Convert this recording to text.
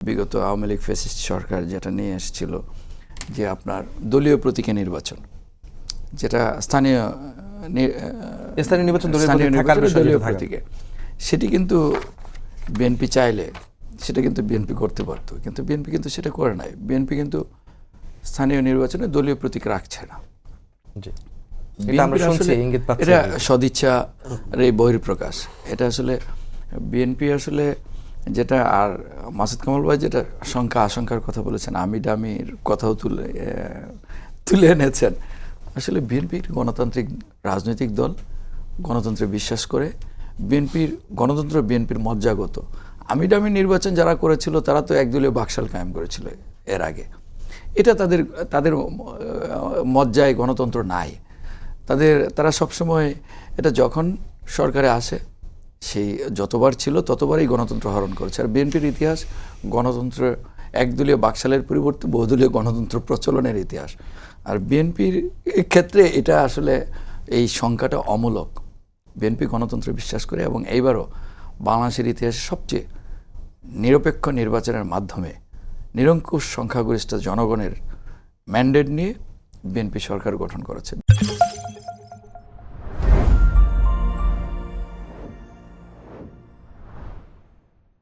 বিগত আওয়ামী লীগ ফ্যাসিস্ট সরকার যেটা নিয়ে এসেছিল যে আপনার দলীয় প্রতীকে নির্বাচন, যেটা স্থানীয় নির্বাচন দলীয় প্রতীকে, সেটি কিন্তু বিএনপি চাইলে সেটা কিন্তু বিএনপি করতে পারতো, কিন্তু বিএনপি কিন্তু সেটা করে নাই। বিএনপি কিন্তু স্থানীয় নির্বাচনে দলীয় প্রতীক রাখছে না। এটা সদিচ্ছা এই বহিঃপ্রকাশ। এটা আসলে বিএনপি আসলে যেটা, আর মাসুদ কামাল ভাই যেটা আশঙ্কার কথা বলেছেন, আমি ডামির কথাও তুলে এনেছেন। আসলে বিএনপি গণতান্ত্রিক রাজনৈতিক দল, গণতন্ত্রে বিশ্বাস করে। গণতন্ত্র বিএনপির মজ্জাগত। আমি ডামি নির্বাচন যারা করেছিল তারা তো একদলীয় বাকশাল কায়েম করেছিল এর আগে। এটা তাদের মজ্জায় গণতন্ত্র নাই। তারা সবসময় এটা যখন সরকারে আসে সেই যতবার ছিল ততবারই গণতন্ত্র হরণ করেছে। আর বিএনপির ইতিহাস গণতন্ত্র একদলীয় বাকশালের পরিবর্তে বহুদলীয় গণতন্ত্র প্রচলনের ইতিহাস। আর বিএনপির ক্ষেত্রে এটা আসলে এই সংখ্যাটা অমূলক। বিএনপি গণতন্ত্রে বিশ্বাস করে এবং এইবারও বাংলাদেশের ইতিহাসে সবচেয়ে নিরপেক্ষ নির্বাচনের মাধ্যমে নিরঙ্কুশ সংখ্যাগরিষ্ঠ জনগণের ম্যান্ডেট নিয়ে বিএনপি সরকার গঠন করেছে।